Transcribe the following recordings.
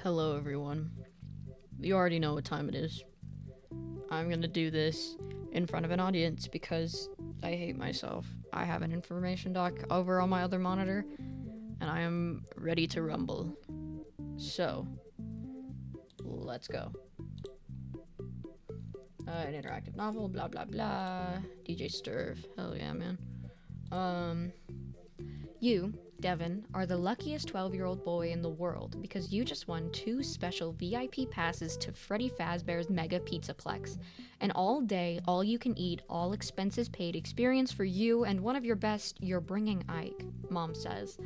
Hello, everyone. You already know what time it is. I'm gonna do this in front of an audience because I hate myself. I have an information doc over on my other monitor, and I am ready to rumble. So, let's go. An interactive novel, blah blah blah. DJ Sturf, hell yeah, man. You, Devin, are the luckiest 12-year-old boy in the world because you just won 2 special VIP passes to Freddy Fazbear's Mega Pizzaplex. An all-day, all-you-can-eat, all-expenses-paid experience for you and one of your best, you're bringing Ike, Mom says,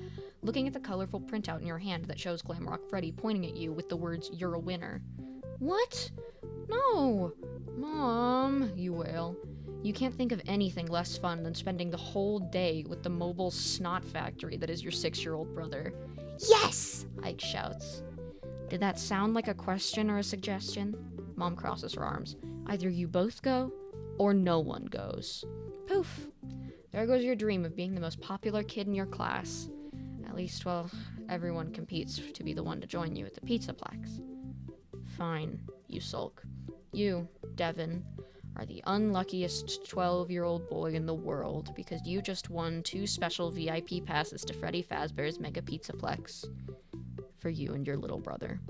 looking at the colorful printout in your hand that shows Glamrock Freddy pointing at you with the words, "You're a winner." What? No! Mom, you wail. You can't think of anything less fun than spending the whole day with the mobile snot factory that is your 6-year-old brother. Yes! Ike shouts. Did that sound like a question or a suggestion? Mom crosses her arms. Either you both go, or no one goes. Poof! There goes your dream of being the most popular kid in your class. At least, well, everyone competes to be the one to join you at the Pizzaplex. Fine, you sulk. You, Devin, are the unluckiest 12-year-old boy in the world because you just won 2 special VIP passes to Freddy Fazbear's Mega Pizzaplex for you and your little brother.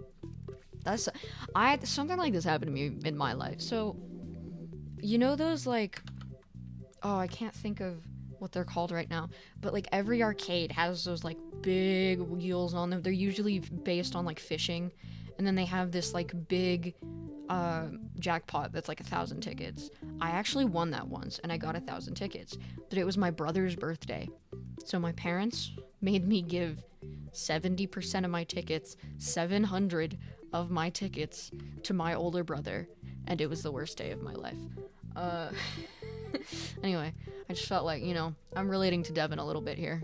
Something like this happened to me in my life. So, you know those I can't think of what they're called right now, but every arcade has those big wheels on them. They're usually based on fishing, and then they have this big jackpot that's 1,000 tickets. I actually won that once and I got 1,000 tickets, but it was my brother's birthday. So my parents made me give 70% of my tickets, 700 of my tickets, to my older brother, and it was the worst day of my life. Anyway, I just felt I'm relating to Devin a little bit here.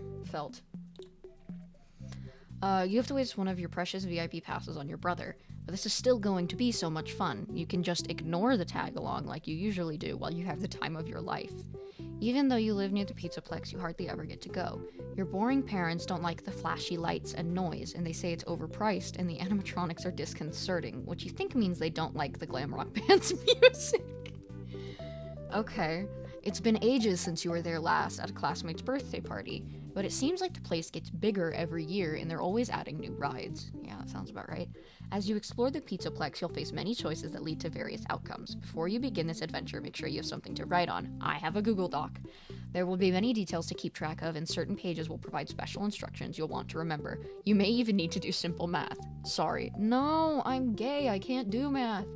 You have to waste one of your precious VIP passes on your brother, but this is still going to be so much fun. You can just ignore the tag-along like you usually do while you have the time of your life. Even though you live near the Pizzaplex, you hardly ever get to go. Your boring parents don't like the flashy lights and noise, and they say it's overpriced, and the animatronics are disconcerting, which you think means they don't like the glam rock band's music. Okay, it's been ages since you were there last at a classmate's birthday party, but it seems like the place gets bigger every year and they're always adding new rides. Yeah, that sounds about right. As you explore the Pizzaplex, you'll face many choices that lead to various outcomes. Before you begin this adventure, make sure you have something to write on. I have a Google Doc. There will be many details to keep track of, and certain pages will provide special instructions you'll want to remember. You may even need to do simple math. Sorry. No, I'm gay. I can't do math.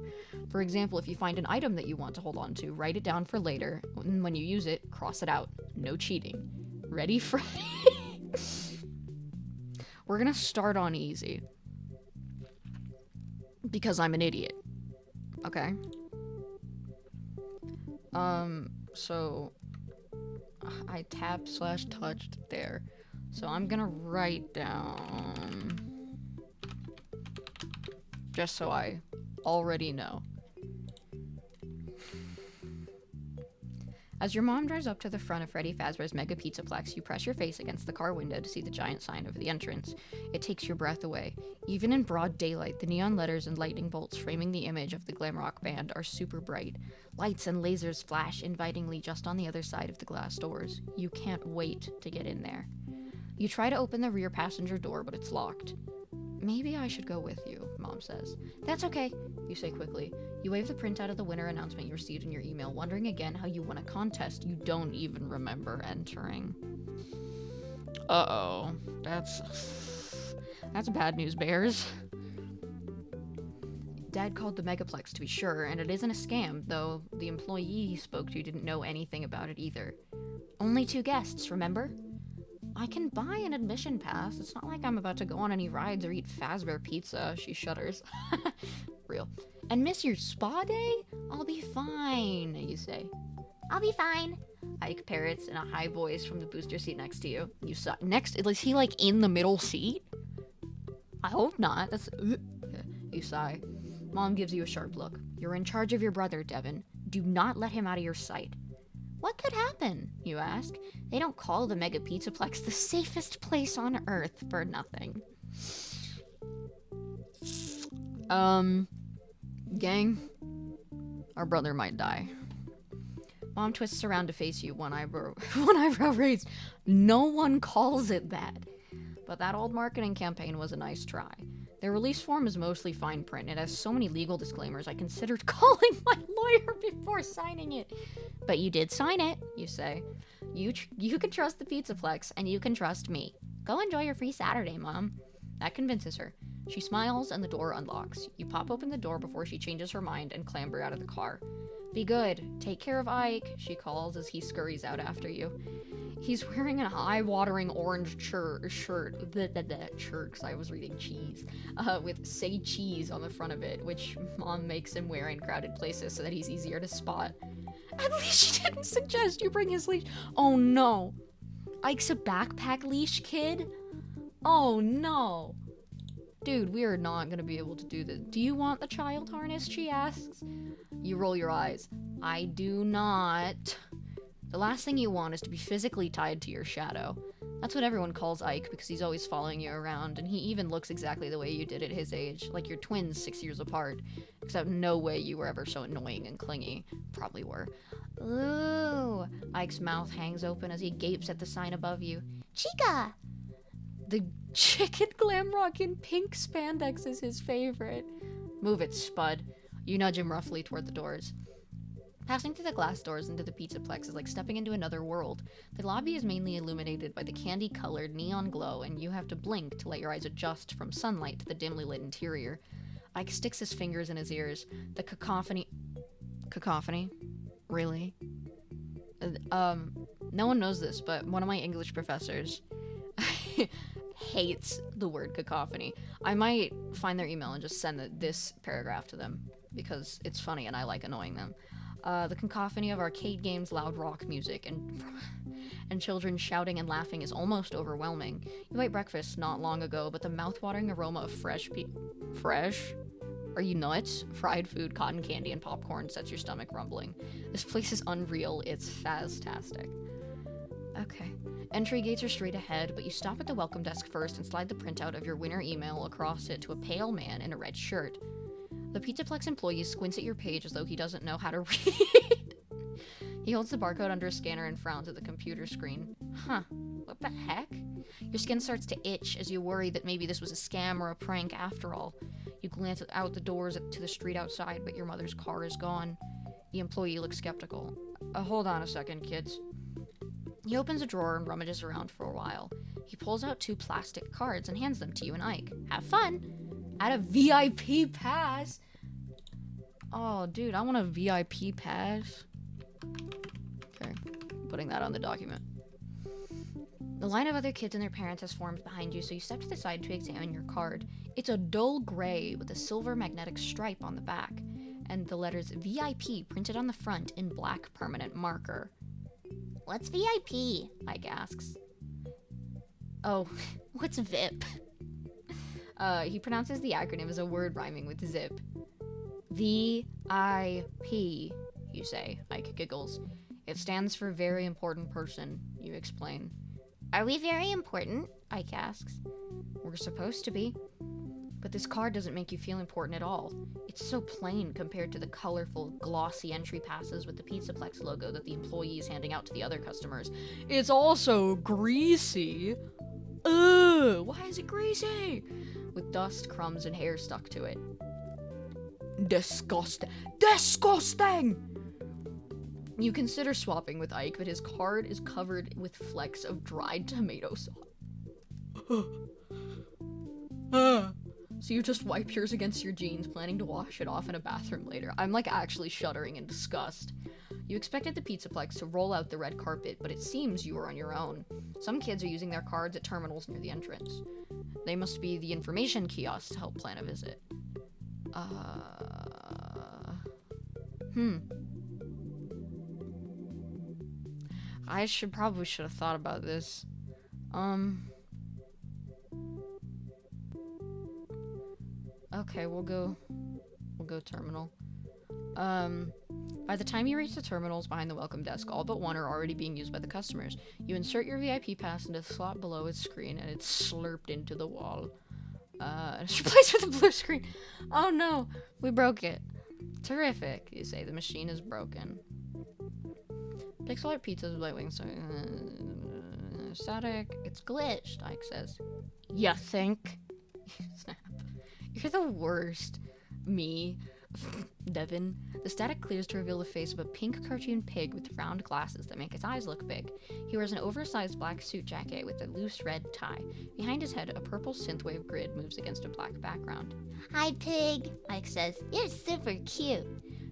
For example, if you find an item that you want to hold on to, write it down for later, and when you use it, cross it out. No cheating. Ready, Freddy? We're gonna start on easy. Because I'm an idiot. Okay? So I tap/touched there. So I'm gonna write down, just so I already know. As your mom drives up to the front of Freddy Fazbear's Mega Pizzaplex, you press your face against the car window to see the giant sign over the entrance. It takes your breath away. Even in broad daylight, the neon letters and lightning bolts framing the image of the glam rock band are super bright. Lights and lasers flash invitingly just on the other side of the glass doors. You can't wait to get in there. You try to open the rear passenger door, but it's locked. Maybe I should go with you, Mom says. That's okay, you say quickly. You wave the printout of the winner announcement you received in your email, wondering again how you won a contest you don't even remember entering. Uh-oh. That's bad news, Bears. Dad called the Megaplex to be sure, and it isn't a scam, though the employee he spoke to didn't know anything about it either. Only 2 guests, remember? I can buy an admission pass. It's not like I'm about to go on any rides or eat Fazbear pizza. She shudders. Real. And miss your spa day? I'll be fine, you say. I'll be fine, Ike parrots in a high voice from the booster seat next to you. You sigh. Next, is he in the middle seat? I hope not. That's... You sigh. Mom gives you a sharp look. You're in charge of your brother, Devin. Do not let him out of your sight. What could happen, you ask? They don't call the Mega Pizzaplex the safest place on Earth for nothing. Gang, our brother might die. Mom twists around to face you, one eyebrow raised. No one calls it that. But that old marketing campaign was a nice try. Their release form is mostly fine print. It has so many legal disclaimers I considered calling my lawyer before signing it. But you did sign it, you say. You can trust the Pizzaplex, and you can trust me. Go enjoy your free Saturday, Mom. That convinces her. She smiles, and the door unlocks. You pop open the door before she changes her mind and clamber out of the car. Be good. Take care of Ike, she calls as he scurries out after you. He's wearing an eye-watering orange shirt, because I was reading cheese, with "Say Cheese" on the front of it, which Mom makes him wear in crowded places so that he's easier to spot. At least she didn't suggest you bring his leash. Oh no. Ike's a backpack leash kid? Oh no. Dude, we are not gonna be able to do this. Do you want the child harness? She asks. You roll your eyes. I do not. The last thing you want is to be physically tied to your shadow. That's what everyone calls Ike because he's always following you around, and he even looks exactly the way you did at his age, like you're twins 6 years apart. Except no way you were ever so annoying and clingy. Probably were. Ooh. Ike's mouth hangs open as he gapes at the sign above you. Chica! The chicken glam rock in pink spandex is his favorite. Move it, Spud. You nudge him roughly toward the doors. Passing through the glass doors into the Pizzaplex is like stepping into another world. The lobby is mainly illuminated by the candy-colored neon glow, and you have to blink to let your eyes adjust from sunlight to the dimly lit interior. Ike sticks his fingers in his ears. The cacophony... Cacophony? Really? No one knows this, but one of my English professors hates the word cacophony. I might find their email and just send this paragraph to them, because it's funny and I like annoying them. The cacophony of arcade games, loud rock music, and children shouting and laughing is almost overwhelming. You ate breakfast not long ago, but the mouth-watering aroma of fresh? Are you nuts? Fried food, cotton candy, and popcorn sets your stomach rumbling. This place is unreal. It's phastastic. Okay. Entry gates are straight ahead, but you stop at the welcome desk first and slide the printout of your winner email across it to a pale man in a red shirt. The Pizzaplex employee squints at your page as though he doesn't know how to read. He holds the barcode under a scanner and frowns at the computer screen. Huh. What the heck? Your skin starts to itch as you worry that maybe this was a scam or a prank after all. You glance out the doors to the street outside, but your mother's car is gone. The employee looks skeptical. Hold on a second, kids. He opens a drawer and rummages around for a while. He pulls out 2 plastic cards and hands them to you and Ike. Have fun! Add a VIP pass! Oh, dude, I want a VIP pass. Okay, putting that on the document. The line of other kids and their parents has formed behind you, so you step to the side to examine your card. It's a dull gray with a silver magnetic stripe on the back, and the letters VIP printed on the front in black permanent marker. What's VIP? Ike asks. Oh, what's VIP? He pronounces the acronym as a word rhyming with zip. V-I-P, you say. Ike giggles. It stands for very important person, you explain. Are we very important? Ike asks. We're supposed to be. But this card doesn't make you feel important at all. It's so plain compared to the colorful, glossy entry passes with the Pizzaplex logo that the employee is handing out to the other customers. It's also greasy. Ugh, why is it greasy? With dust, crumbs, and hair stuck to it. Disgusting. Disgusting! You consider swapping with Ike, but his card is covered with flecks of dried tomato sauce. So you just wipe yours against your jeans, planning to wash it off in a bathroom later. I'm like actually shuddering in disgust. You expected the Pizzaplex to roll out the red carpet, but it seems you were on your own. Some kids are using their cards at terminals near the entrance. They must be the information kiosks to help plan a visit. I probably should have thought about this. Okay, we'll go terminal. By the time you reach the terminals behind the welcome desk, all but one are already being used by the customers. You insert your VIP pass into the slot below its screen, and it's slurped into the wall. It's replaced with a blue screen. Oh no, we broke it. Terrific, you say. The machine is broken. Pixel art pizzas, light wings, static. It's glitched, Ike says. You think? Snap. You're the worst. Me. Devin. The static clears to reveal the face of a pink cartoon pig with round glasses that make his eyes look big. He wears an oversized black suit jacket with a loose red tie. Behind his head, a purple synthwave grid moves against a black background. Hi, Pig, Ike says. You're super cute.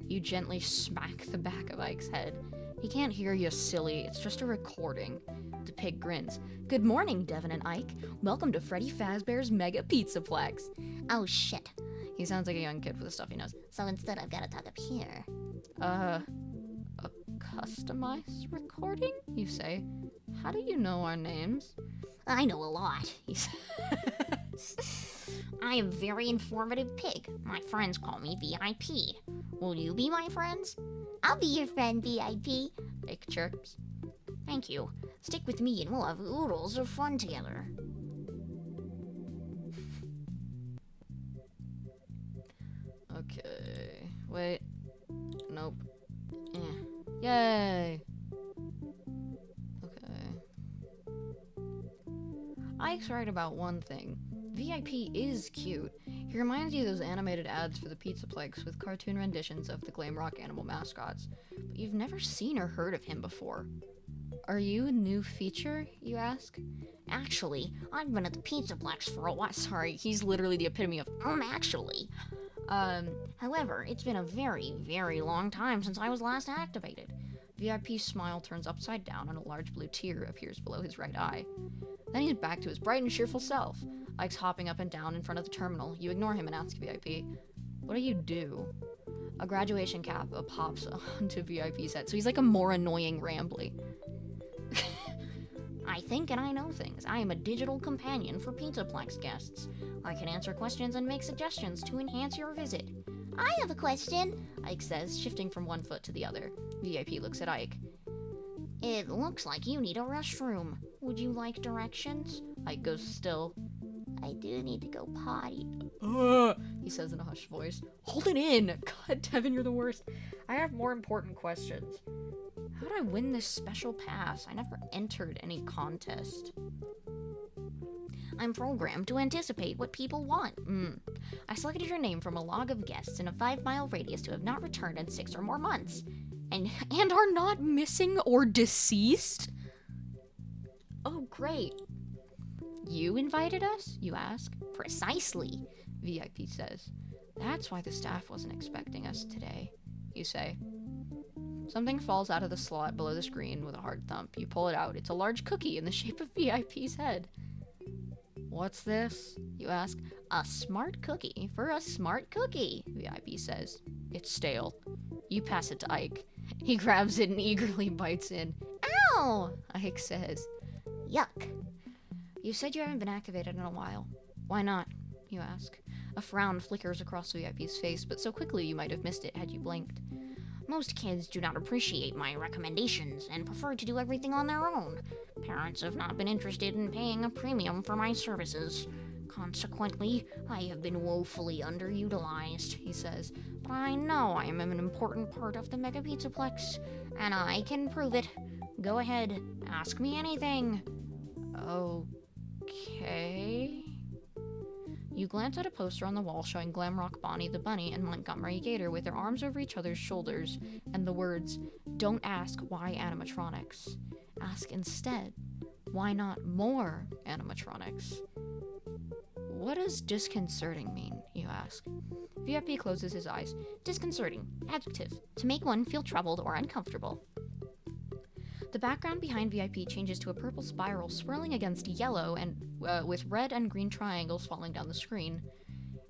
You gently smack the back of Ike's head. He can't hear you, silly. It's just a recording. The pig grins. Good morning, Devin and Ike. Welcome to Freddy Fazbear's Mega Pizzaplex. Oh, shit. He sounds like a young kid with the stuff he knows. So instead, I've got to talk up here. A customized recording? You say. How do you know our names? I know a lot, he says. I am very informative pig. My friends call me VIP. Will you be my friends? I'll be your friend, VIP. Ike chirps. Thank you. Stick with me and we'll have oodles of fun together. Okay. Wait. Nope. Yay! Okay. Ike's right about one thing. VIP is cute. He reminds you of those animated ads for the Pizzaplex with cartoon renditions of the glam rock animal mascots. But you've never seen or heard of him before. Are you a new feature, you ask? Actually, I've been at the Pizzaplex for a while. Sorry, he's literally the epitome of, actually. However, it's been a very, very long time since I was last activated. VIP's smile turns upside down and a large blue tear appears below his right eye. Then he's back to his bright and cheerful self. Ike's hopping up and down in front of the terminal. You ignore him and ask VIP, what do you do? A graduation cap pops onto VIP's head, so he's like a more annoying Rambly. I think and I know things. I am a digital companion for Pizzaplex guests. I can answer questions and make suggestions to enhance your visit. I have a question, Ike says, shifting from one foot to the other. VIP looks at Ike. It looks like you need a restroom. Would you like directions? Ike goes still. I do need to go potty. He says in a hushed voice. Hold it in! God, Devin, you're the worst. I have more important questions. How did I win this special pass? I never entered any contest. I'm programmed to anticipate what people want. I selected your name from a log of guests in a 5-mile radius who have not returned in 6 or more months. And are not missing or deceased? Oh, great. You invited us? You ask. Precisely, VIP says. That's why the staff wasn't expecting us today, you say. Something falls out of the slot below the screen with a hard thump. You pull it out. It's a large cookie in the shape of VIP's head. What's this? You ask. A smart cookie for a smart cookie, VIP says. It's stale. You pass it to Ike. He grabs it and eagerly bites in. Ow! Ike says. Yuck. You said you haven't been activated in a while. Why not? You ask. A frown flickers across VIP's face, but so quickly you might have missed it had you blinked. Most kids do not appreciate my recommendations and prefer to do everything on their own. Parents have not been interested in paying a premium for my services. Consequently, I have been woefully underutilized, he says. But I know I am an important part of the Mega Pizzaplex, and I can prove it. Go ahead, ask me anything. Okay. You glance at a poster on the wall showing Glamrock Bonnie the Bunny and Montgomery Gator with their arms over each other's shoulders and the words, "Don't ask why animatronics. Ask instead, why not more animatronics?" What does disconcerting mean, you ask? VIP closes his eyes. Disconcerting. Adjective. To make one feel troubled or uncomfortable. The background behind VIP changes to a purple spiral swirling against yellow and with red and green triangles falling down the screen.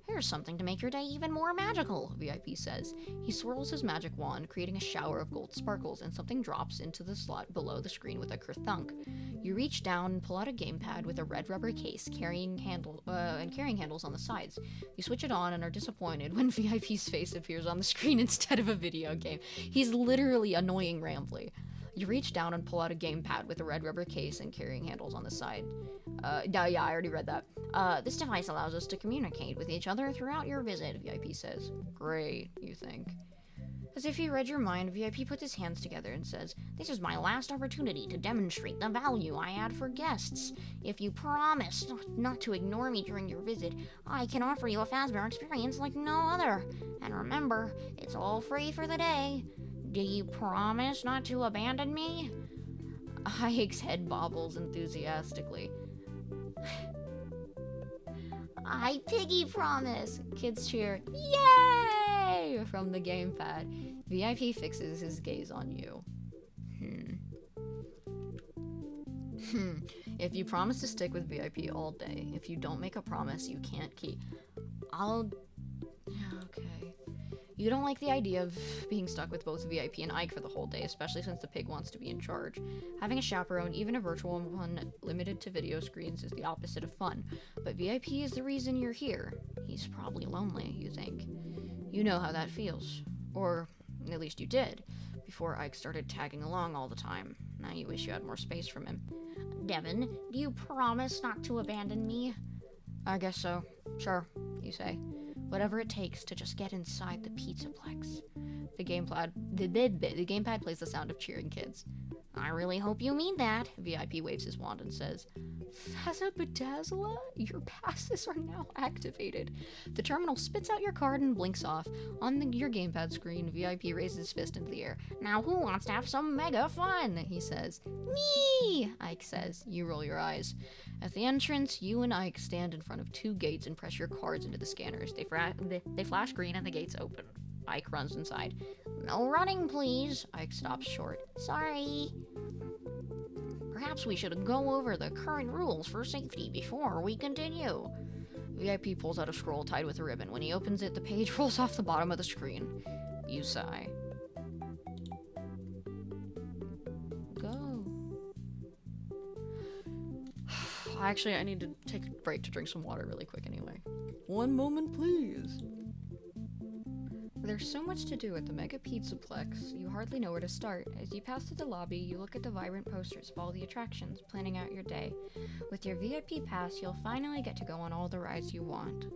Here's something to make your day even more magical, VIP says. He swirls his magic wand, creating a shower of gold sparkles, and something drops into the slot below the screen with a kerthunk. You reach down and pull out a gamepad with a red rubber case carrying handles on the sides. You switch it on and are disappointed when VIP's face appears on the screen instead of a video game. He's literally annoying Rambly. You reach down and pull out a gamepad with a red rubber case and carrying handles on the side. Yeah, I already read that. This device allows us to communicate with each other throughout your visit. VIP says. Great, you think. As if he read your mind, VIP puts his hands together and says, This is my last opportunity to demonstrate the value I add for guests. If you promise not to ignore me during your visit, I can offer you a Fazbear experience like no other. And remember, it's all free for the day. Do you promise not to abandon me? Ike's head bobbles enthusiastically. I piggy promise! Kids cheer, yay! From the gamepad. VIP fixes his gaze on you. If you promise to stick with VIP all day, if you don't make a promise you can't keep, Okay. You don't like the idea of being stuck with both VIP and Ike for the whole day, especially since the pig wants to be in charge. Having a chaperone, even a virtual one limited to video screens, is the opposite of fun. But VIP is the reason you're here. He's probably lonely, you think. You know how that feels. Or, at least you did, before Ike started tagging along all the time. Now you wish you had more space from him. Devin, do you promise not to abandon me? I guess so. Sure, you say. Whatever it takes to just get inside the Pizzaplex. The gamepad plays the sound of cheering kids. I really hope you mean that. VIP waves his wand and says, Fazabadazzla, your passes are now activated. The terminal spits out your card and blinks off. On your gamepad screen, VIP raises his fist into the air. Now who wants to have some mega fun? He says. Me! Ike says. You roll your eyes. At the entrance, you and Ike stand in front of two gates and press your cards into the scanners. They flash green and the gates open. Ike runs inside. No running, please. Ike stops short. Sorry. Perhaps we should go over the current rules for safety before we continue. VIP pulls out a scroll tied with a ribbon. When he opens it, the page rolls off the bottom of the screen. You sigh. Go. Actually, I need to take a break to drink some water really quick anyway. 1 moment, please. There's so much to do at the Mega Pizzaplex, you hardly know where to start. As you pass through the lobby, you look at the vibrant posters of all the attractions, planning out your day. With your VIP pass, you'll finally get to go on all the rides you want.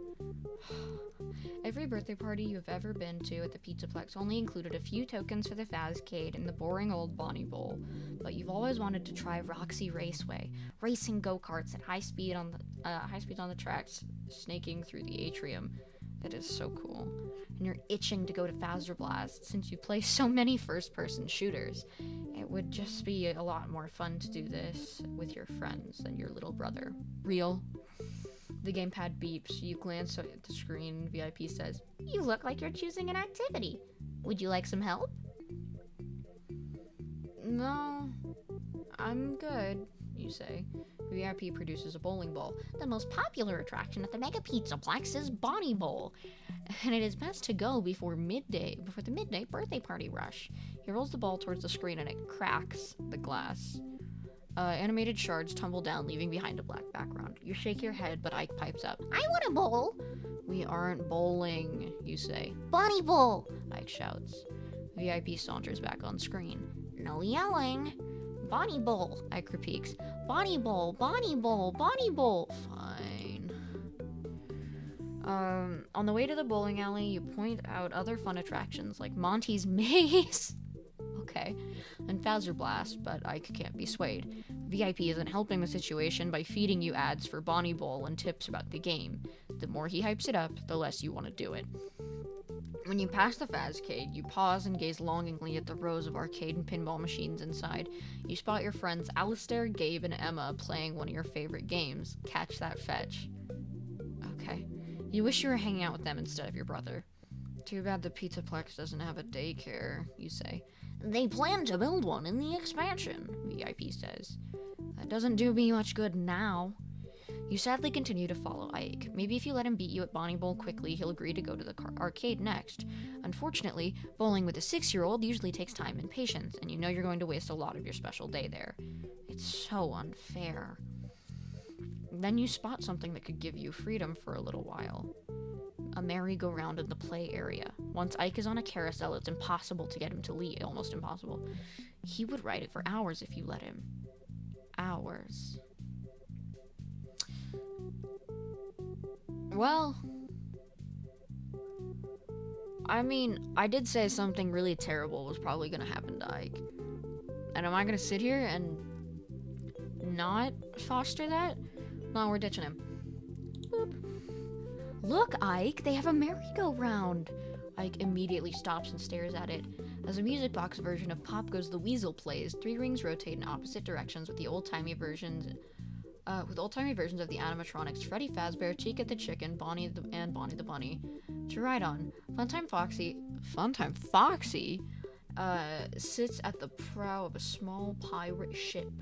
Every birthday party you've ever been to at the Pizzaplex only included a few tokens for the Fazcade and the boring old Bonnie Bowl, but you've always wanted to try Roxy Raceway, racing go-karts at high speeds on the tracks, snaking through the atrium. It is so cool. And you're itching to go to Fazzer Blast since you play so many first-person shooters. It would just be a lot more fun to do this with your friends than your little brother. Real. The gamepad beeps. You glance at the screen. VIP says, You look like you're choosing an activity. Would you like some help? No, I'm good, you say. VIP produces a bowling ball. The most popular attraction at the Mega Pizzaplex is Bonnie Bowl, and it is best to go before the midnight birthday party rush. He rolls the ball towards the screen and it cracks the glass. Animated shards tumble down, leaving behind a black background. You shake your head, but Ike pipes up. I want a bowl. We aren't bowling, you say. Bonnie Bowl, Ike shouts. VIP saunters back on screen. No yelling. Bonnie Bowl, Ike repeats. Bonnie Bowl, Bonnie Bowl, Bonnie Bowl. Fine. On the way to the bowling alley, you point out other fun attractions like Monty's Maze. Okay. And Fazzer Blast, but Ike can't be swayed. VIP isn't helping the situation by feeding you ads for Bonnie Bowl and tips about the game. The more he hypes it up, the less you want to do it. When you pass the Fazcade, you pause and gaze longingly at the rows of arcade and pinball machines inside. You spot your friends Alistair, Gabe, and Emma playing one of your favorite games, Catch That Fetch. Okay. You wish you were hanging out with them instead of your brother. Too bad the Pizzaplex doesn't have a daycare, you say. They plan to build one in the expansion, VIP says. That doesn't do me much good now. You sadly continue to follow Ike. Maybe if you let him beat you at Bonnie Bowl quickly, he'll agree to go to the arcade next. Unfortunately, bowling with a 6-year-old usually takes time and patience, and you know you're going to waste a lot of your special day there. It's so unfair. Then you spot something that could give you freedom for a little while. a merry-go-round in the play area. Once Ike is on a carousel, it's impossible to get him to leave. Almost impossible. He would ride it for hours if you let him. Hours. Well, I mean, I did say something really terrible was probably gonna happen to Ike. And am I gonna sit here and not foster that? No, we're ditching him. Boop. Look, Ike, they have a merry-go-round. Ike immediately stops and stares at it. As a music box version of Pop Goes the Weasel plays, 3 rings rotate in opposite directions with old-timey versions of the animatronics Freddy Fazbear, Chica the Chicken, Bonnie the Bunny to ride on. Funtime Foxy sits at the prow of a small pirate ship,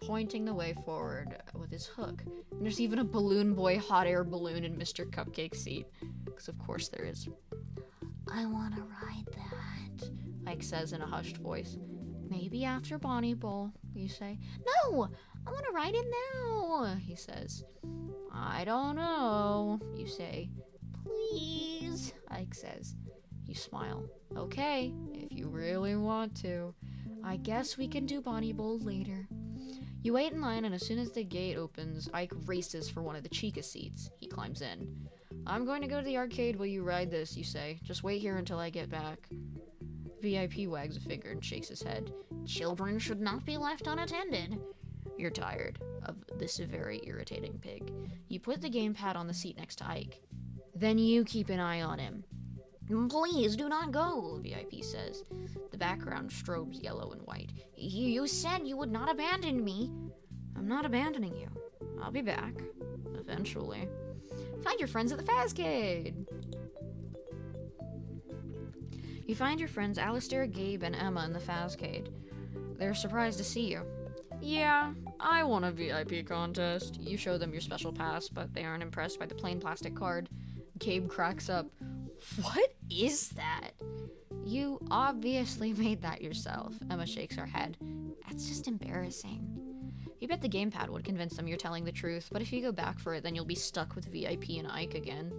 pointing the way forward with his hook. And there's even a balloon boy hot air balloon in Mr. Cupcake's seat. Because of course there is. I want to ride that, Ike says in a hushed voice. Maybe after Bonnie Bowl, you say. No! I want to ride it now, He says. I don't know, you say. please, Ike says. You smile. Okay, if you really want to. I guess we can do Bonnie Bowl later. You wait in line, and as soon as the gate opens, Ike races for one of the Chica seats. He climbs in. I'm going to go to the arcade while you ride this, you say. Just wait here until I get back. VIP wags a finger and shakes his head. Children should not be left unattended. You're tired of this very irritating pig. You put the gamepad on the seat next to Ike. Then you keep an eye on him. Please do not go, VIP says. The background strobes yellow and white. You said you would not abandon me. I'm not abandoning you. I'll be back. Eventually. Find your friends at the Fazcade! You find your friends Alistair, Gabe, and Emma in the Fazcade. They're surprised to see you. Yeah, I won a VIP contest. You show them your special pass, but they aren't impressed by the plain plastic card. Gabe cracks up. What is that? You obviously made that yourself. Emma shakes her head. That's just embarrassing. You bet the gamepad would convince them you're telling the truth, but if you go back for it, then you'll be stuck with VIP and Ike again.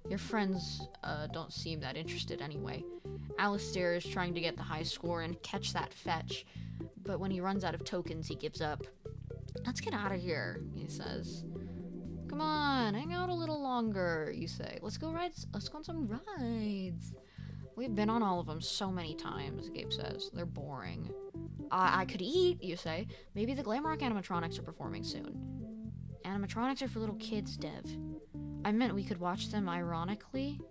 Your friends don't seem that interested anyway. Alistair is trying to get the high score and catch that fetch, but when he runs out of tokens, he gives up. Let's get out of here, he says. Come on, hang out a little longer, you say. Let's go on some rides. We've been on all of them so many times, Gabe says. They're boring. I could eat, you say. Maybe the Glamrock animatronics are performing soon. Animatronics are for little kids, Dev. I meant we could watch them ironically.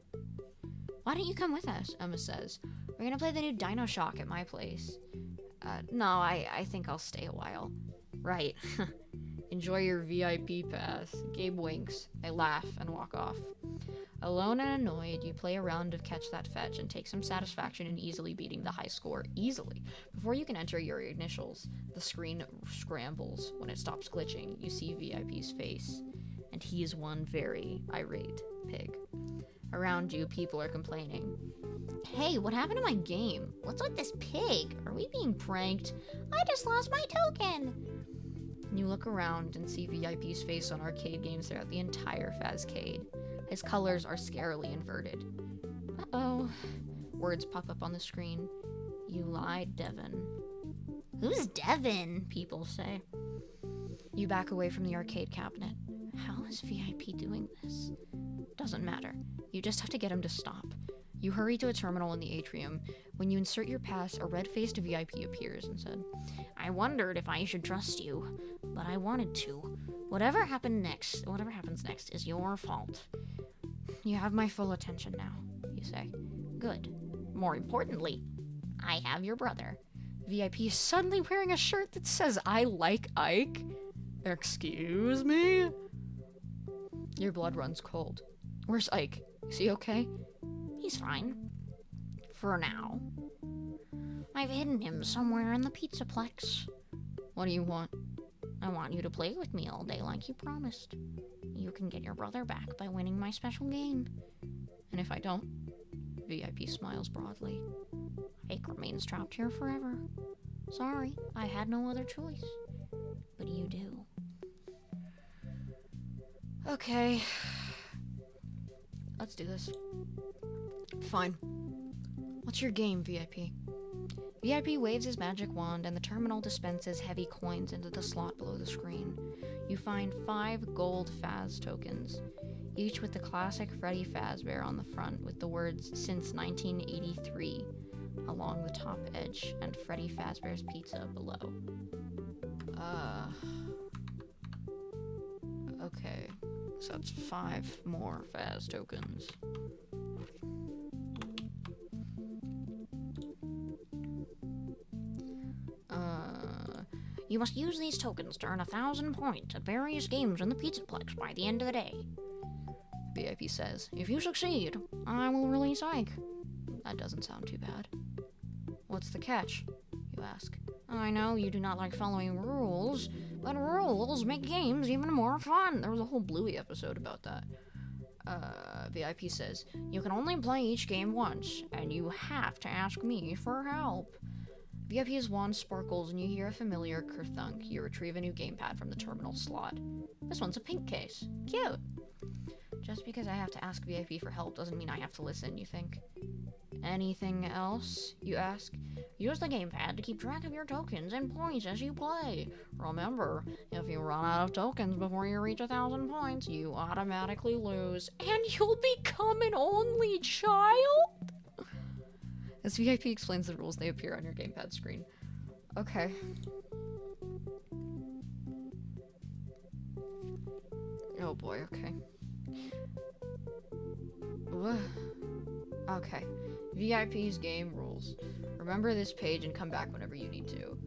Why don't you come with us, Emma says. We're gonna play the new Dino Shock at my place. No, I think I'll stay a while. Right. Enjoy your VIP pass. Gabe winks. They laugh and walk off. Alone and annoyed, you play a round of Catch That Fetch and take some satisfaction in easily beating the high score. Easily. Before you can enter your initials, the screen scrambles. When it stops glitching, you see VIP's face. And he is one very irate pig. Around you, people are complaining. Hey, what happened to my game? What's with this pig? Are we being pranked? I just lost my token. You look around and see VIP's face on arcade games throughout the entire Fazcade. His colors are scarily inverted. Uh-oh. Words pop up on the screen. You lied, Devin. Who's Devin? People say. You back away from the arcade cabinet. How is VIP doing this? Doesn't matter. You just have to get him to stop. You hurry to a terminal in the atrium. When you insert your pass, a red-faced VIP appears and said, I wondered if I should trust you, but I wanted to. Whatever happens next is your fault. You have my full attention now, you say. Good. More importantly, I have your brother. VIP is suddenly wearing a shirt that says, I like Ike. Excuse me? Your blood runs cold. Where's Ike? Is he okay? He's fine. For now. I've hidden him somewhere in the Pizzaplex. What do you want? I want you to play with me all day like you promised. You can get your brother back by winning my special game. And if I don't? VIP smiles broadly. Ike remains trapped here forever. Sorry, I had no other choice. But you do. Okay. let's do this. Fine. What's your game, VIP? VIP waves his magic wand and the terminal dispenses heavy coins into the slot below the screen. You find 5 gold Faz tokens, each with the classic Freddy Fazbear on the front with the words "Since 1983" along the top edge and Freddy Fazbear's Pizza below. Okay, so that's 5 more Faz tokens. You must use these tokens to earn 1,000 points at various games in the Pizzaplex by the end of the day. VIP says, if you succeed, I will release Ike. That doesn't sound too bad. What's the catch? You ask. I know you do not like following rules, but rules make games even more fun. There was a whole Bluey episode about that. VIP says, you can only play each game once, and you have to ask me for help. VIP's wand sparkles and you hear a familiar kerthunk. You retrieve a new gamepad from the terminal slot. This one's a pink case. Cute. Just because I have to ask VIP for help doesn't mean I have to listen, you think? Anything else? You ask. Use the gamepad to keep track of your tokens and points as you play. Remember, if you run out of tokens before you reach 1,000 points, you automatically lose, and you'll become an only child? As VIP explains the rules, they appear on your gamepad screen. Okay. Oh boy, okay. Okay. VIP's game rules. Remember this page and come back whenever you need to.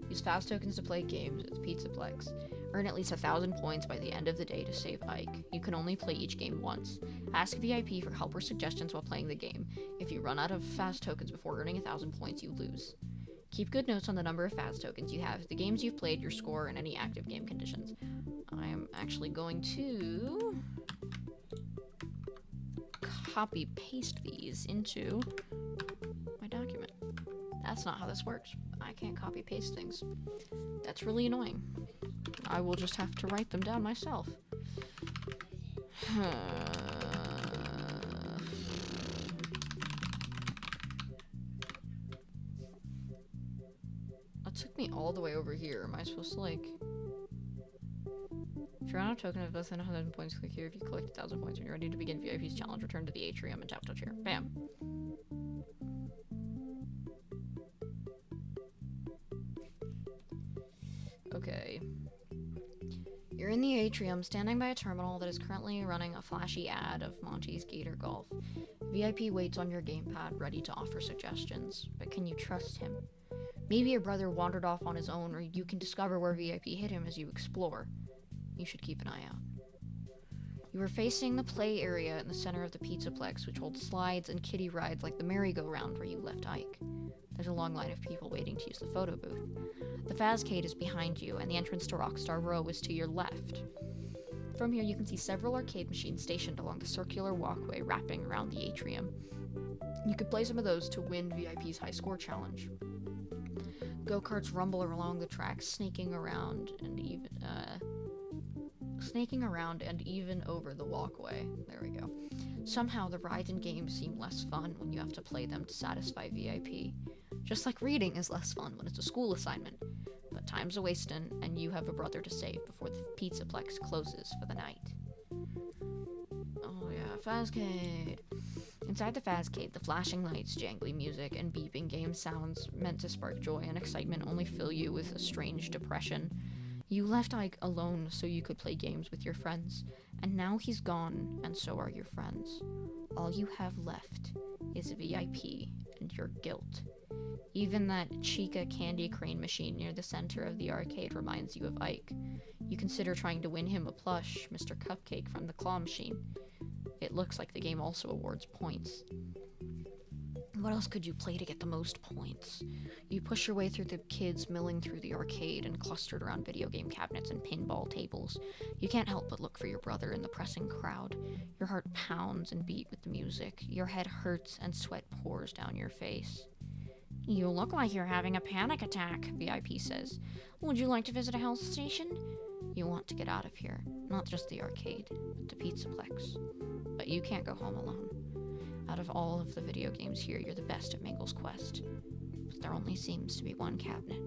Use Faz tokens to play games at the Pizzaplex. Earn at least 1,000 points by the end of the day to save Ike. You can only play each game once. Ask VIP for help or suggestions while playing the game. If you run out of Faz tokens before earning 1,000 points, you lose. Keep good notes on the number of Faz tokens you have, the games you've played, your score, and any active game conditions. I am actually going to copy-paste these into my document. That's not how this works. I can't copy-paste things. That's really annoying. I will just have to write them down myself. It took me all the way over here. Am I supposed to, like... If you're on a token of less than 100 points, click here. If you collect 1,000 points when you're ready to begin VIP's challenge, return to the atrium and tap touch here. Bam. Okay. You're in the atrium, standing by a terminal that is currently running a flashy ad of Monty's Gator Golf. VIP waits on your gamepad, ready to offer suggestions. But can you trust him? Maybe your brother wandered off on his own, or you can discover where VIP hid him as you explore. You should keep an eye out. You are facing the play area in the center of the Pizzaplex, which holds slides and kiddie rides like the merry-go-round where you left Ike. There's a long line of people waiting to use the photo booth. The Fazcade is behind you, and the entrance to Rockstar Row is to your left. From here, you can see several arcade machines stationed along the circular walkway wrapping around the atrium. You could play some of those to win VIP's high score challenge. Go-karts rumble along the tracks, snaking around and even over the walkway. There we go. Somehow, the rides and games seem less fun when you have to play them to satisfy VIP. Just like reading is less fun when it's a school assignment. But time's a-wastin', and you have a brother to save before the Pizzaplex closes for the night. Oh yeah, Fazcade. Inside the Fazcade, the flashing lights, jangly music, and beeping game sounds meant to spark joy and excitement only fill you with a strange depression. You left Ike alone so you could play games with your friends, and now he's gone, and so are your friends. All you have left is VIP and your guilt. Even that Chica candy crane machine near the center of the arcade reminds you of Ike. You consider trying to win him a plush, Mr. Cupcake, from the claw machine. It looks like the game also awards points. What else could you play to get the most points? You push your way through the kids milling through the arcade and clustered around video game cabinets and pinball tables. You can't help but look for your brother in the pressing crowd. Your heart pounds and beats with the music. Your head hurts and sweat pours down your face. You look like you're having a panic attack, VIP says. Would you like to visit a health station? You want to get out of here. Not just the arcade, but the Pizzaplex. But you can't go home alone. Out of all of the video games here, you're the best at Mangle's Quest. But there only seems to be one cabinet.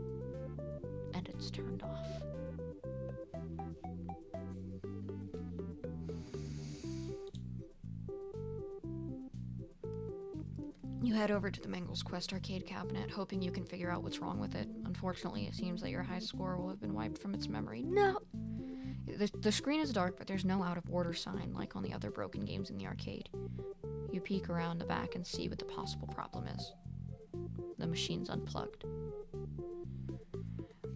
And it's turned off. You head over to the Mangle's Quest arcade cabinet, hoping you can figure out what's wrong with it. Unfortunately, it seems that your high score will have been wiped from its memory. No! The screen is dark, but there's no out of order sign like on the other broken games in the arcade. You peek around the back and see what the possible problem is. The machine's unplugged.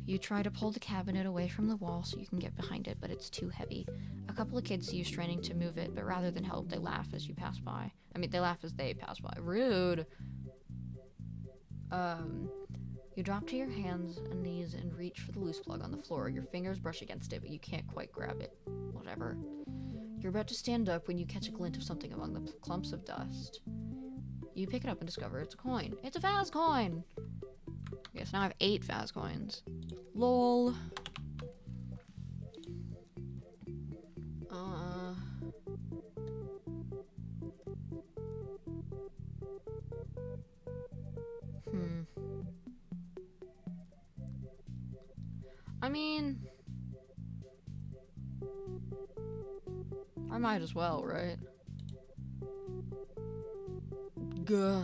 You try to pull the cabinet away from the wall so you can get behind it, but it's too heavy. A couple of kids see you straining to move it, but rather than help, they laugh as you pass by. I mean, they laugh as they pass by. Rude! You drop to your hands and knees and reach for the loose plug on the floor. Your fingers brush against it, but you can't quite grab it. Whatever. You're about to stand up when you catch a glint of something among the clumps of dust. You pick it up and discover it's a coin. It's a Faz coin! Okay, so now I have 8 Faz coins. LOL. I mean, I might as well, right? Gah.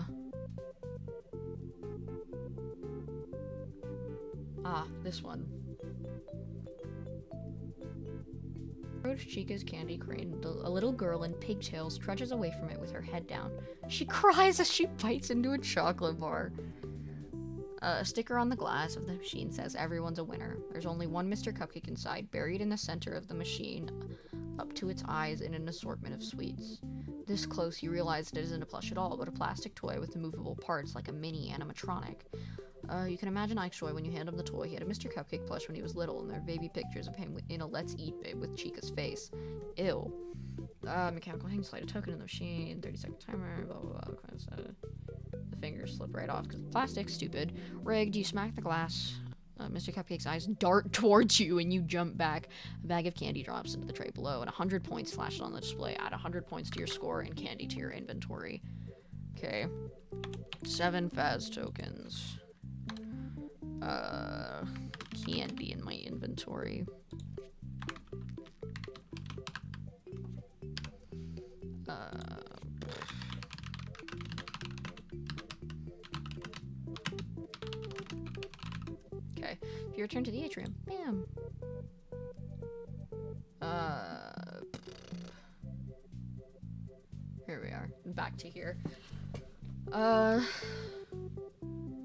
Ah, this one. Approach Chica's candy crane. A little girl in pigtails trudges away from it with her head down. She cries as she bites into a chocolate bar. A sticker on the glass of the machine says everyone's a winner. There's only one Mr. Cupcake inside, buried in the center of the machine, up to its eyes in an assortment of sweets. This close, you realize it isn't a plush at all, but a plastic toy with movable parts like a mini animatronic. You can imagine Ike's joy when you hand him the toy. He had a Mr. Cupcake plush when he was little, and there are baby pictures of him in a Let's Eat bib with Chica's face. Ew. Mechanical hang slide a token in the machine, 30-second timer, blah, blah, blah. The fingers slip right off because plastic, stupid. Rigged, you smack the glass. Mr. Cupcake's eyes dart towards you and you jump back. A bag of candy drops into the tray below, and 100 points flashes on the display. Add 100 points to your score and candy to your inventory. Okay. 7 Faz tokens. Candy in my inventory. Okay, if you return to the atrium, bam. Here we are, back to here. We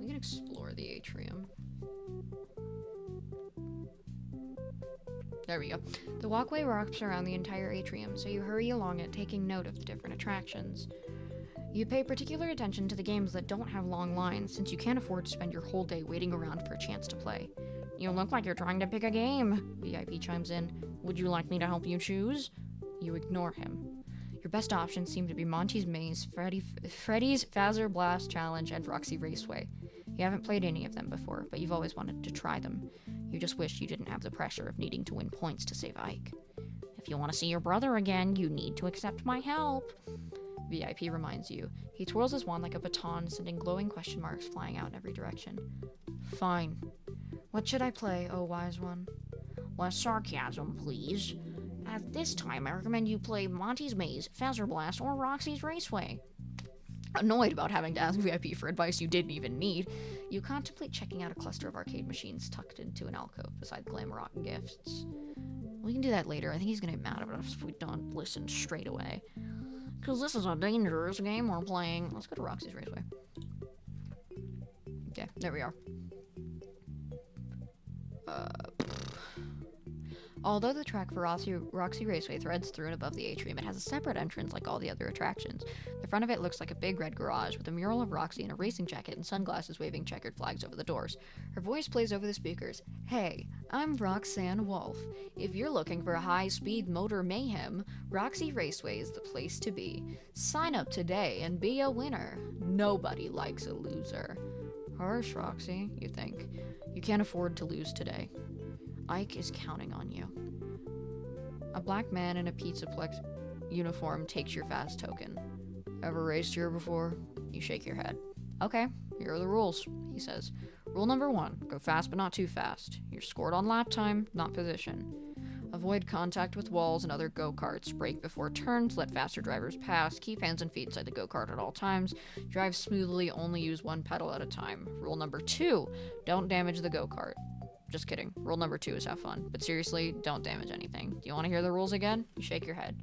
can explore the atrium. There we go. The walkway wraps around the entire atrium, so you hurry along it, taking note of the different attractions. You pay particular attention to the games that don't have long lines, since you can't afford to spend your whole day waiting around for a chance to play. You look like you're trying to pick a game, VIP chimes in. Would you like me to help you choose? You ignore him. Your best options seem to be Monty's Maze, Freddy's Fazzer Blast Challenge, and Roxy Raceway. You haven't played any of them before, but you've always wanted to try them. You just wish you didn't have the pressure of needing to win points to save Ike. If you want to see your brother again, you need to accept my help. VIP reminds you. He twirls his wand like a baton, sending glowing question marks flying out in every direction. Fine. What should I play, oh wise one? Less sarcasm, please. At this time, I recommend you play Monty's Maze, Fazzer Blast, or Roxy's Raceway. Annoyed about having to ask VIP for advice you didn't even need, you contemplate checking out a cluster of arcade machines tucked into an alcove beside Glamrock gifts. We can do that later. I think he's gonna get mad at us if we don't listen straight away. Because this is a dangerous game we're playing. Let's go to Roxy's Raceway. Okay, there we are. Although the track for Roxy Raceway threads through and above the atrium, it has a separate entrance like all the other attractions. The front of it looks like a big red garage with a mural of Roxy in a racing jacket and sunglasses waving checkered flags over the doors. Her voice plays over the speakers. Hey, I'm Roxanne Wolf. If you're looking for a high-speed motor mayhem, Roxy Raceway is the place to be. Sign up today and be a winner. Nobody likes a loser. Harsh, Roxy, you think. You can't afford to lose today. Ike is counting on you. A black man in a Pizzaplex uniform takes your fast token. Ever raced here before? You shake your head. Okay, here are the rules, he says. Rule number 1, go fast but not too fast. You're scored on lap time, not position. Avoid contact with walls and other go-karts. Brake before turns, let faster drivers pass. Keep hands and feet inside the go-kart at all times. Drive smoothly, only use one pedal at a time. Rule number 2, don't damage the go-kart. Just kidding. Rule number 2 is have fun. But seriously, don't damage anything. Do you want to hear the rules again? You shake your head.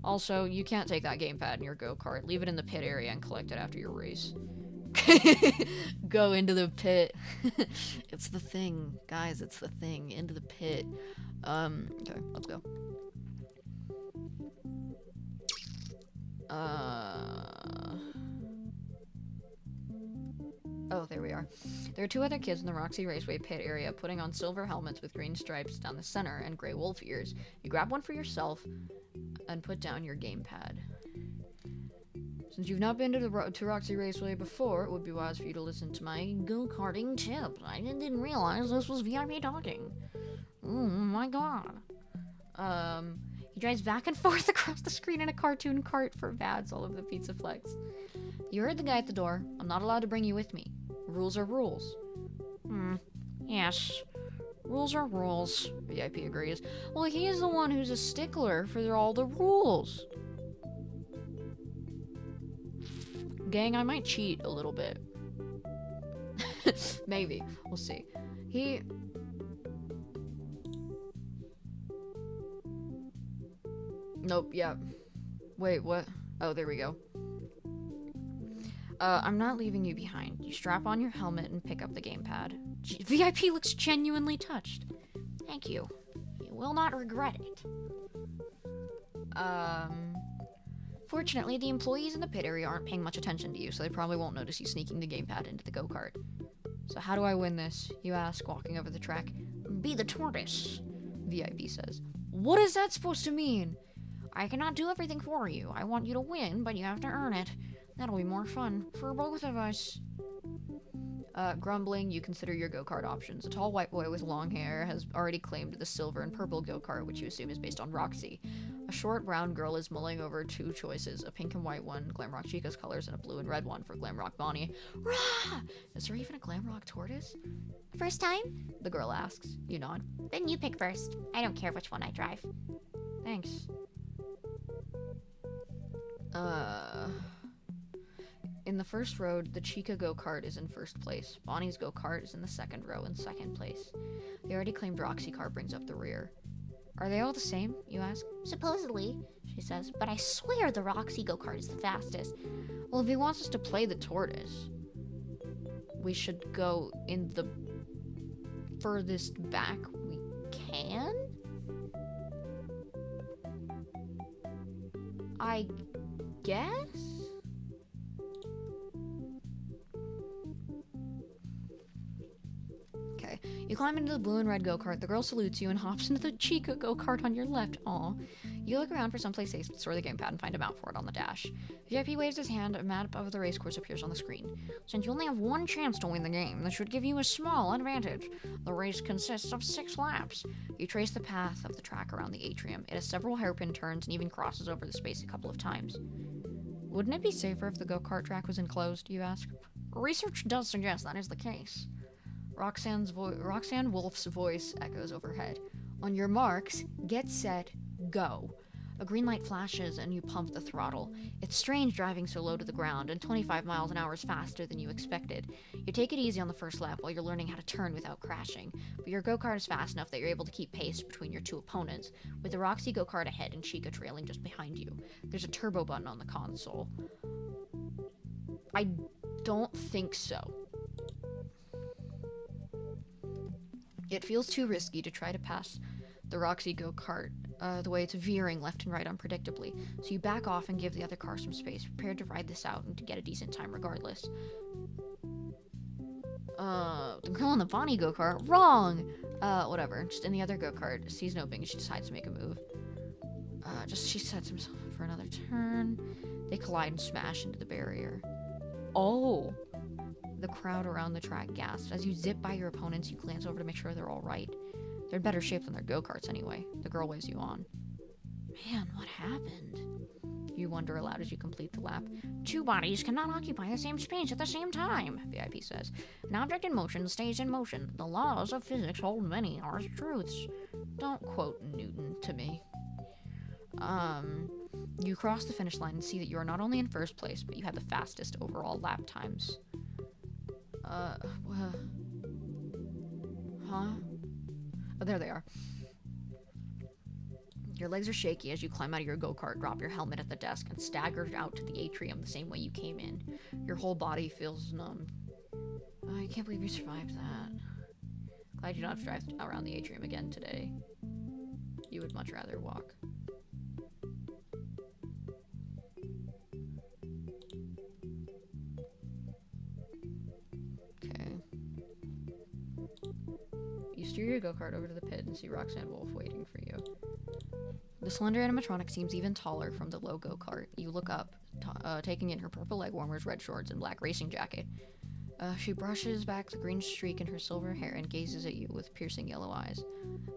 Also, you can't take that gamepad in your go-kart. Leave it in the pit area and collect it after your race. Go into the pit. It's the thing. Guys, it's the thing. Into the pit. Okay, let's go. Oh, there we are. There are 2 other kids in the Roxy Raceway pit area putting on silver helmets with green stripes down the center and gray wolf ears. You grab one for yourself and put down your gamepad. Since you've not been to Roxy Raceway before, it would be wise for you to listen to my go-karting tips. I didn't realize this was VIP talking. Oh my god. He drives back and forth across the screen in a cartoon cart for bads all over the Pizzaplex. You heard the guy at the door. I'm not allowed to bring you with me. Rules are rules. Yes. Rules are rules, VIP agrees. Well, he is the one who's a stickler for all the rules. Gang, I might cheat a little bit. Maybe. We'll see. Nope, yeah. Wait, what? Oh, there we go. I'm not leaving you behind. You strap on your helmet and pick up the gamepad. VIP looks genuinely touched. Thank you. You will not regret it. Fortunately, the employees in the pit area aren't paying much attention to you, so they probably won't notice you sneaking the gamepad into the go-kart. So how do I win this? You ask, walking over the track. Be the tortoise, VIP says. What is that supposed to mean? I cannot do everything for you. I want you to win, but you have to earn it. That'll be more fun for both of us. Grumbling, you consider your go-kart options. A tall white boy with long hair has already claimed the silver and purple go-kart, which you assume is based on Roxy. A short brown girl is mulling over 2 choices, a pink and white one, Glamrock Chica's colors, and a blue and red one for Glamrock Bonnie. Rah! Is there even a Glamrock tortoise? First time? The girl asks. You nod. Then you pick first. I don't care which one I drive. Thanks. In the first row, the Chica go-kart is in first place. Bonnie's go-kart is in the second row in second place. The already claimed Roxy car brings up the rear. Are they all the same, you ask? Supposedly, she says, but I swear the Roxy go-kart is the fastest. Well, if he wants us to play the tortoise, we should go in the furthest back we can? I guess? Okay. You climb into the blue and red go-kart. The girl salutes you and hops into the Chica go-kart on your left. Aw. You look around for someplace safe to store the gamepad and find a map for it on the dash. VIP waves his hand. A map of the racecourse appears on the screen. Since you only have one chance to win the game, this should give you a small advantage. The race consists of 6 laps. You trace the path of the track around the atrium. It has several hairpin turns and even crosses over the space a couple of times. Wouldn't it be safer if the go-kart track was enclosed, you ask? Research does suggest that is the case. Roxanne Wolf's voice echoes overhead. On your marks, get set, go. A green light flashes and you pump the throttle. It's strange driving so low to the ground, and 25 miles an hour is faster than you expected. You take it easy on the first lap while you're learning how to turn without crashing, but your go-kart is fast enough that you're able to keep pace between your 2 opponents, with the Roxy go-kart ahead and Chica trailing just behind you. There's a turbo button on the console. I don't think so. It feels too risky to try to pass the Roxy go-kart, the way it's veering left and right unpredictably, so you back off and give the other car some space, prepared to ride this out and to get a decent time regardless. The girl in the Bonnie go-kart, wrong! Whatever, just in the other go-kart, sees no bing and she decides to make a move. She sets himself up for another turn. They collide and smash into the barrier. Oh! The crowd around the track gasps. As you zip by your opponents, you glance over to make sure they're all right. They're in better shape than their go-karts anyway. The girl weighs you on. Man, what happened? You wonder aloud as you complete the lap. 2 bodies cannot occupy the same space at the same time, VIP says. An object in motion stays in motion. The laws of physics hold many harsh truths. Don't quote Newton to me. You cross the finish line and see that you are not only in first place, but you had the fastest overall lap times. Huh? Oh, there they are. Your legs are shaky as you climb out of your go-kart, drop your helmet at the desk, and stagger out to the atrium the same way you came in. Your whole body feels numb. Oh, I can't believe you survived that. Glad you don't have to drive around the atrium again today. You would much rather walk. Okay. You steer your go-kart over to the pit and see Roxanne Wolf waiting for you. The slender animatronic seems even taller from the low go-kart. You look up, taking in her purple leg warmers, red shorts, and black racing jacket. She brushes back the green streak in her silver hair and gazes at you with piercing yellow eyes.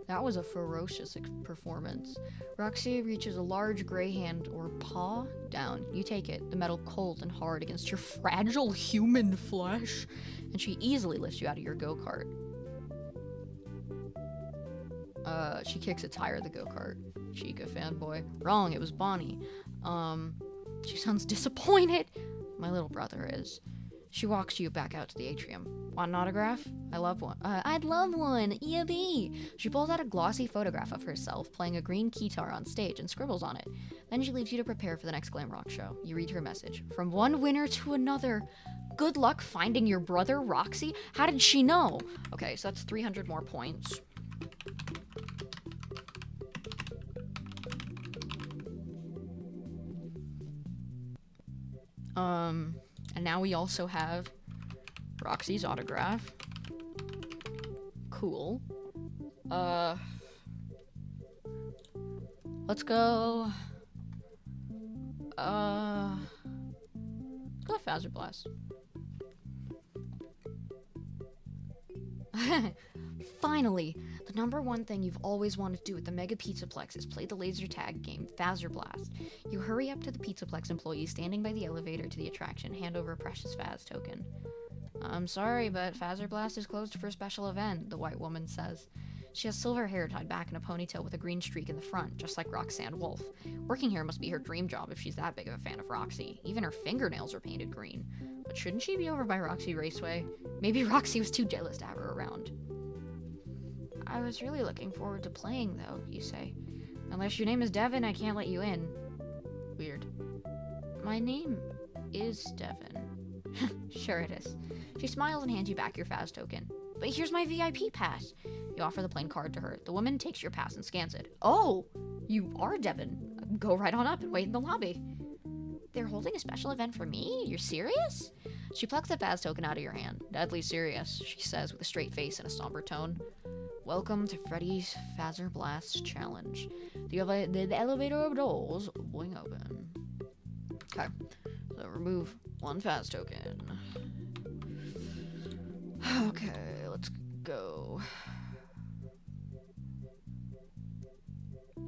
That was a ferocious performance. Roxy reaches a large gray hand or paw down. You take it, the metal cold and hard against your fragile human flesh, and she easily lifts you out of your go-kart. She kicks a tire of the go-kart. Chica fanboy. Wrong, it was Bonnie. She sounds disappointed. My little brother is. She walks you back out to the atrium. Want an autograph? I love one. I'd love one. EAB. She pulls out a glossy photograph of herself playing a green guitar on stage and scribbles on it. Then she leaves you to prepare for the next glam rock show. You read her message. From one winner to another. Good luck finding your brother, Roxy. How did she know? Okay, so that's 300 more points. And now we also have Roxy's autograph. Cool. Let's go. Let's go Phaser Blast. Finally, the number one thing you've always wanted to do at the Mega Pizzaplex is play the laser tag game, Phaser Blast. You hurry up to the Pizzaplex employee standing by the elevator to the attraction, hand over a precious Phaz token. I'm sorry, but Phaser Blast is closed for a special event, the white woman says. She has silver hair tied back in a ponytail with a green streak in the front, just like Roxanne Wolf. Working here must be her dream job if she's that big of a fan of Roxy. Even her fingernails are painted green. But shouldn't she be over by Roxy Raceway? Maybe Roxy was too jealous to have her around. I was really looking forward to playing, though, you say. Unless your name is Devin, I can't let you in. Weird. My name is Devin. Sure it is. She smiles and hands you back your Phaz token. But here's my VIP pass. You offer the plain card to her. The woman takes your pass and scans it. Oh, you are Devin. Go right on up and wait in the lobby. They're holding a special event for me? You're serious? She plucks the Phaz token out of your hand. Deadly serious, she says with a straight face and a somber tone. Welcome to Freddy's Phaser Blast Challenge. The elevator doors will open. Okay, so remove one Phaz token. Okay, let's go.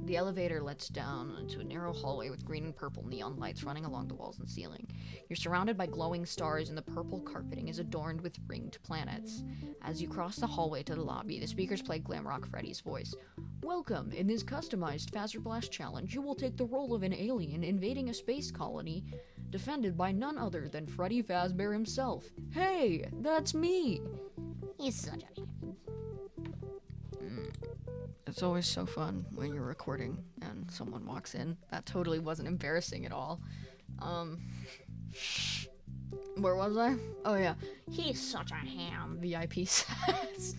The elevator lets down into a narrow hallway with green and purple neon lights running along the walls and ceiling. You're surrounded by glowing stars and the purple carpeting is adorned with ringed planets. As you cross the hallway to the lobby, the speakers play glam rock Freddy's voice. Welcome! In this customized Phaser Blast challenge, you will take the role of an alien invading a space colony defended by none other than Freddy Fazbear himself. Hey, that's me! He's such a... It's always so fun when you're recording and someone walks in. That totally wasn't embarrassing at all. Where was I? Oh yeah. He's such a ham. VIP says.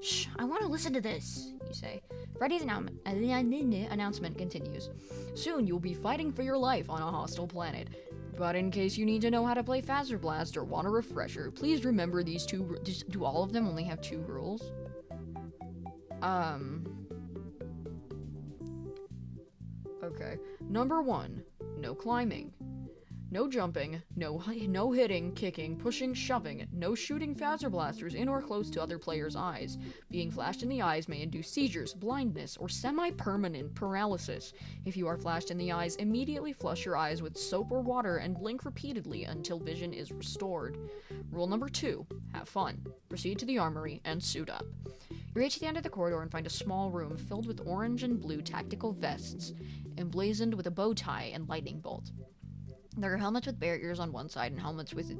Shh, I want to listen to this, you say. Freddy's announcement continues. Soon you'll be fighting for your life on a hostile planet. But in case you need to know how to play Phaser Blast or want a refresher, please remember these two... Do all of them only have 2 rules? Okay. Number 1, no climbing. No jumping, no hitting, kicking, pushing, shoving, no shooting phaser blasters in or close to other players' eyes. Being flashed in the eyes may induce seizures, blindness, or semi-permanent paralysis. If you are flashed in the eyes, immediately flush your eyes with soap or water and blink repeatedly until vision is restored. Rule number 2, have fun. Proceed to the armory and suit up. You reach the end of the corridor and find a small room filled with orange and blue tactical vests, emblazoned with a bow tie and lightning bolt. There are helmets with bear ears on one side and helmets with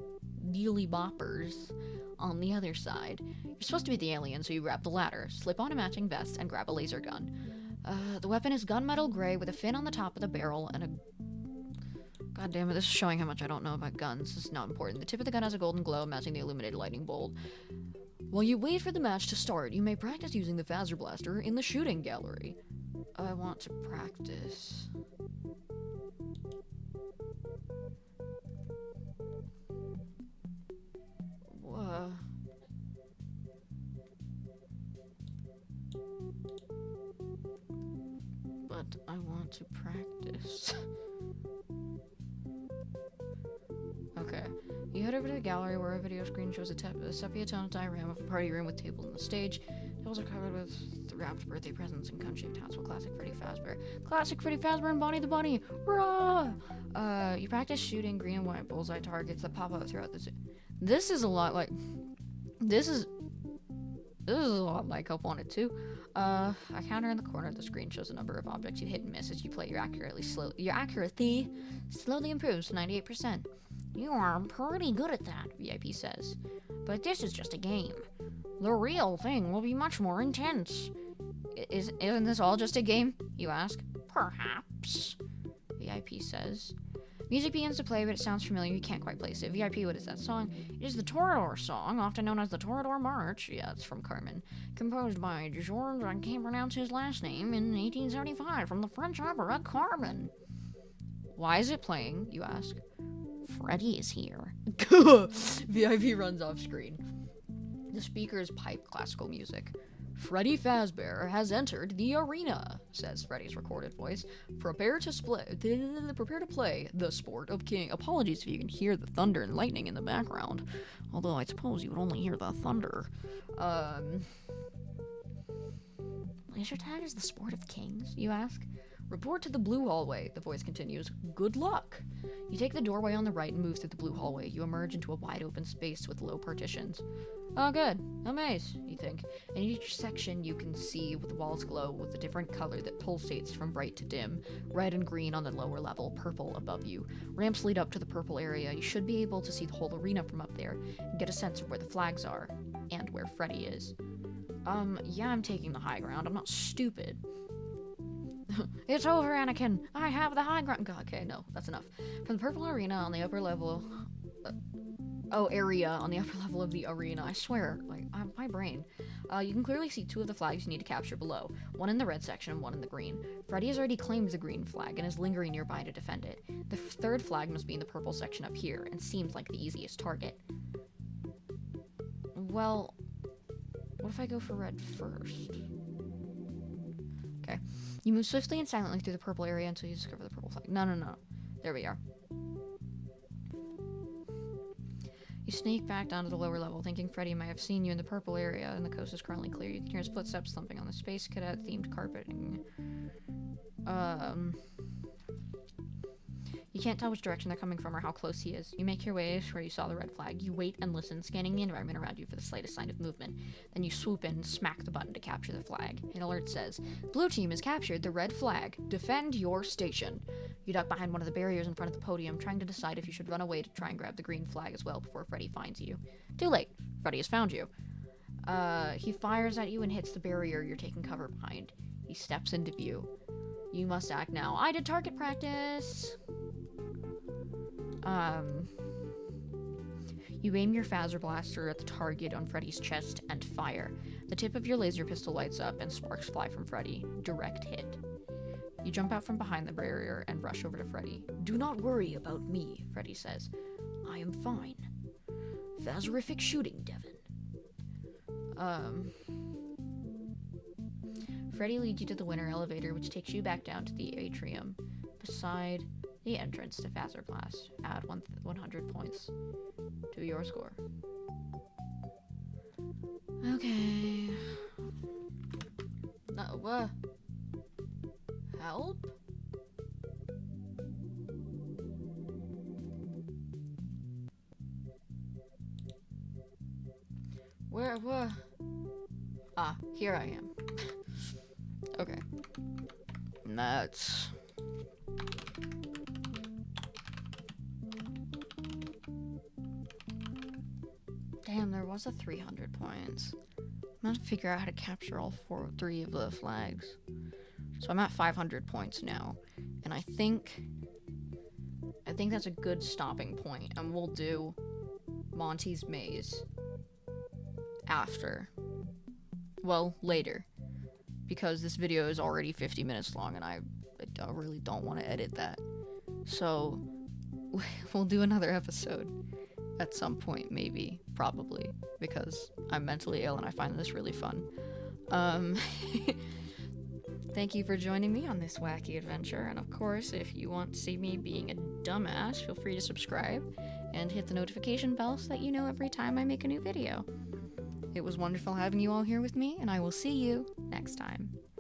dealy boppers on the other side. You're supposed to be the alien, so you grab the latter, slip on a matching vest, and grab a laser gun. The weapon is gunmetal gray with a fin on the top of the barrel and a... God damn it, this is showing how much I don't know about guns. This is not important. The tip of the gun has a golden glow matching the illuminated lightning bolt. While you wait for the match to start, you may practice using the phaser blaster in the shooting gallery. I want to practice. But I want to practice. Okay. You head over to the gallery where a video screen shows a sepia-tone diagram of a party room with tables on the stage. Tables are covered with wrapped birthday presents and cone-shaped hats with classic Freddy Fazbear. Classic Freddy Fazbear and Bonnie the Bunny! Hurrah! You practice shooting green and white bullseye targets that pop up throughout the zoo. This is a lot like... This is a lot like Hope Wanted 2. A counter in the corner of the screen shows a number of objects you hit and miss as you play. Your accuracy slowly improves to 98%. You are pretty good at that, VIP says. but this is just a game. The real thing will be much more intense. Isn't this all just a game? You ask. Perhaps. VIP says. Music begins to play, but it sounds familiar. You can't quite place it. VIP, what is that song? It is the Toreador song, often known as the Toreador March. Yeah, it's from Carmen. Composed by Georges, I can't pronounce his last name, in 1875 from the French opera Carmen. Why is it playing, you ask? Freddy is here. VIP runs off screen. The speakers pipe classical music. Freddy Fazbear has entered the arena, says Freddy's recorded voice. Prepare to play the sport of king. Apologies if you can hear the thunder and lightning in the background. Although I suppose you would only hear the thunder. Laser tag is the sport of kings, you ask? Report to the blue hallway, the voice continues. Good luck. You take the doorway on the right and move through the blue hallway. You emerge into a wide open space with low partitions. Oh good, a maze, you think. In each section you can see the walls glow with a different color that pulsates from bright to dim. Red and green on the lower level, purple above you. Ramps lead up to the purple area. You should be able to see the whole arena from up there and get a sense of where the flags are and where Freddy is. Yeah, I'm taking the high ground. I'm not stupid. It's over, Anakin. I have the high ground. God, okay, no, that's enough. From the purple arena on the upper level... area on the upper level of the arena. I swear, like, my brain. You can clearly see two of the flags you need to capture below. One in the red section and one in the green. Freddy has already claimed the green flag and is lingering nearby to defend it. The third flag must be in the purple section up here and seems like the easiest target. Well, what if I go for red first? Okay. You move swiftly and silently through the purple area until you discover the purple flag. No. There we are. You sneak back down to the lower level, thinking Freddy might have seen you in the purple area, and the coast is currently clear. You can hear his footsteps thumping on the Space Cadet-themed carpeting. You can't tell which direction they're coming from or how close he is. You make your way to where you saw the red flag. You wait and listen, scanning the environment around you for the slightest sign of movement. Then you swoop in and smack the button to capture the flag. An alert says, Blue team has captured the red flag. Defend your station. You duck behind one of the barriers in front of the podium, trying to decide if you should run away to try and grab the green flag as well before Freddy finds you. Too late. Freddy has found you. He fires at you and hits the barrier you're taking cover behind. He steps into view. You must act now. I did target practice! You aim your phaser blaster at the target on Freddy's chest and fire. The tip of your laser pistol lights up and sparks fly from Freddy. Direct hit. You jump out from behind the barrier and rush over to Freddy. Do not worry about me, Freddy says. I am fine. Phaserific shooting, Devin. Freddy leads you to the winter elevator, which takes you back down to the atrium. Beside The entrance to faster class. Add 100 points to your score. Okay. No, help? Where? Ah, here I am. Okay. And that's... Damn, there was a 300 points. I'm gonna figure out how to capture all three of the flags. So I'm at 500 points now. And I think that's a good stopping point. And we'll do Monty's Maze after. Well, later. Because this video is already 50 minutes long and I really don't want to edit that. So we'll do another episode at some point, maybe, probably, because I'm mentally ill and I find this really fun. Thank you for joining me on this wacky adventure, and of course, if you want to see me being a dumbass, feel free to subscribe and hit the notification bell so that you know every time I make a new video. It was wonderful having you all here with me, and I will see you next time.